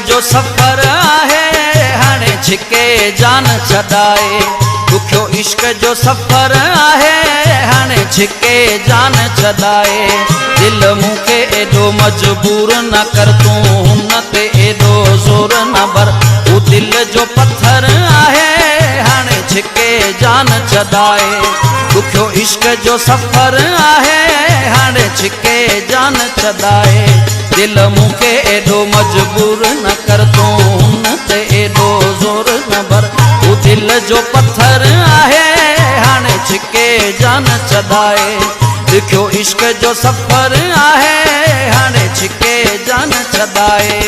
जो सफ़र आहे हाणे छिके जान छॾाए। ॾुखियो इश्क जो सफ़र आहे हाणे छिके जान छॾाए। दिल मूंखे एॾो मजबूर न कर तूं हुन ते एॾो ज़ोर न भर। हू दिल जो पत्थर आहे हाणे छिके जान छॾाए। ॾुखियो इश्क जो सफ़र आहे हाणे छिके जान छॾाए। दिल मूंखे एॾो मजबूर न कर तूं हुन ते एॾो ज़ोर न भर। हू दिल जो पत्थर आहे हाणे छिके जान छॾाए। ॾुखियो इश्क जो सफ़र आहे हाणे छिके जान छॾाए।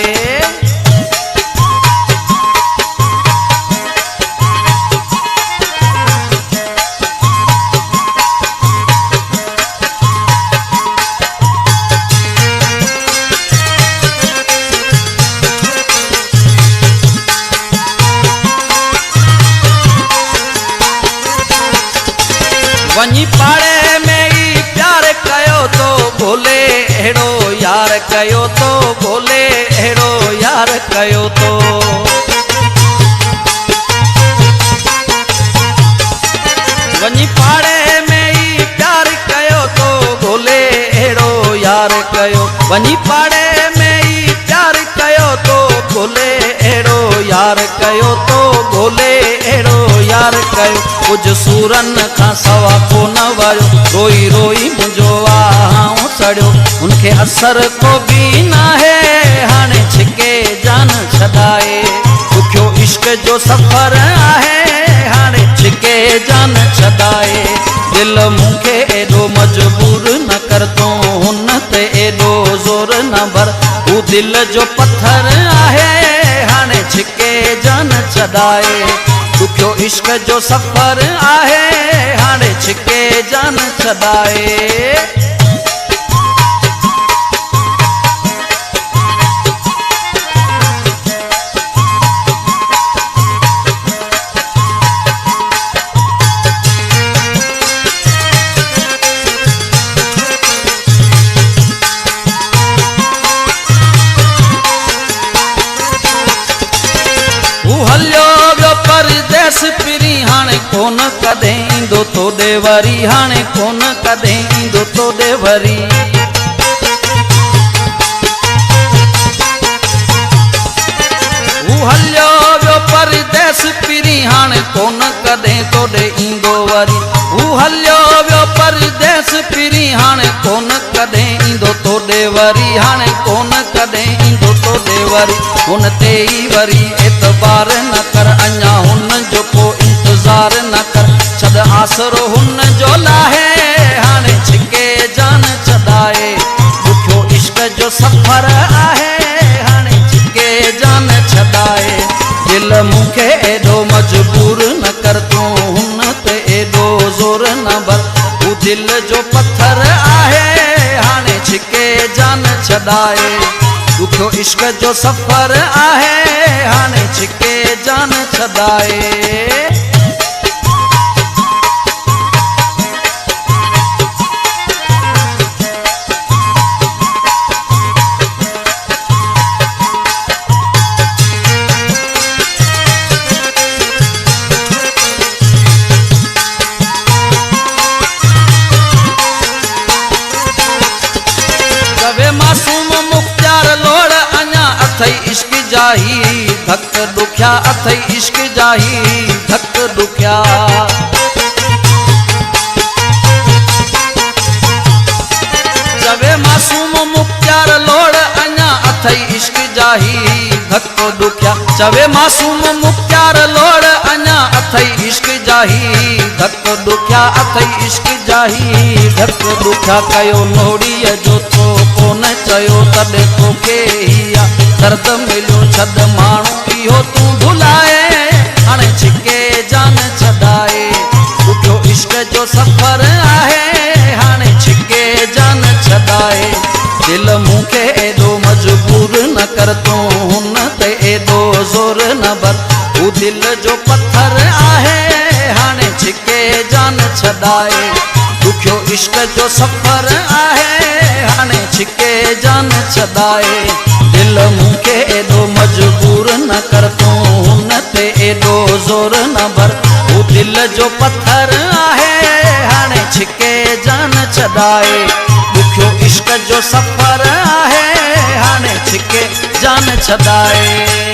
वञी पाड़े में ई प्यार कयो तो बोले अहिड़ो यार कयो तो बोले अहिड़ो यार कयो तो। वञी पाड़े में ई प्यार कयो तो बोले अहिड़ो यार कयो। वञी पाड़े में ई प्यार कयो तो बोले अहिड़ो यार कयो तो बोले अहिड़ो यार कयो। कुझु सूरनि खां सवा को न वरियो रोई रोई मुंहिंजो आऊं सड़ियो। उनखे असर को बि न आहे हाणे छिके जान छॾाए। ॾुखियो इश्क जो सफ़र आहे हाणे छिके जान छॾाए। दिल मूंखे एॾो मजबूर न कर तूं हुन ते एॾो ज़ोर न भर। हू दिल जो पत्थर आहे हाणे छिके जान छॾाए। ॾुखियो इश्क जो सफ़र आहे हाणे छिके जान छॾाए। परदेस पिरी हाणे कोन कॾहिं ईंदो तोॾे वरी हाणे कोन कॾहिं ईंदो तोॾे वरी। हू हलियो वियो परदेस पिरी हाणे कोन कॾहिं तोॾे ईंदो वरी। हू हलियो वियो परदेस पिरी हाणे कोन कॾहिं ईंदो तोॾे वरी हाणे कोन कॾहिं ईंदो तोॾे वरी। हुन ते ई वरी एतबार न कर अञा हुन जो को इंतज़ार न कर। छॾ आसरो हुन जो लाहे हाणे छिके जान छॾाए। ॾुखियो इश्क जो सफ़र आहे हाणे छिके जान छॾाए। दिल मूंखे एॾो मजबूर न कर तूं हुन ते एॾो ज़ोर न भर। हू दिल जो पत्थर आहे हाणे छिके जान छॾाए। ॾुखियो इश्क जो सफ़र आहे हाणे छिके जान छॾाए। अथई इश्क जाही धक ॾुखिया अथई इश्क जाही धक ॾुखिया। चवे मासूम मुख्तियार लोड़ अञा अथई इश्क जाही धक ॾुखिया। चवे मासूम मुख्तियार लोड़ अञा अथई इश्क जाही धक ॾुखिया अथई इश्क जाही धक ॾुखिया। कयो लोड़ीअ जो तो कोन चयो तॾहिं तोखे हिया दर्द मिलियो छॾ माण्हू इहो तूं भुलाए हाणे छिके जान छॾाए। ॾुखियो इश्क जो सफ़र आहे हाणे छिके जान छॾाए। दिल मूंखे एॾो मजबूर न कर तूं हुन ते एॾो ज़ोर न भर। हू दिल जो पत्थर आहे हाणे छिके जान छॾाए। ॾुखियो इश्क जो सफ़र आहे हाणे छिके जान छॾाए। दिल मूंखे एॾो मजबूर मजबूर न कर तूं हुन ते एॾो ज़ोर न भर हू दिल जो पत्थर आहे हाणे छिके जान छॾाए ॾुखियो इश्क जो सफ़र आहे हाणे छिके जान छॾाए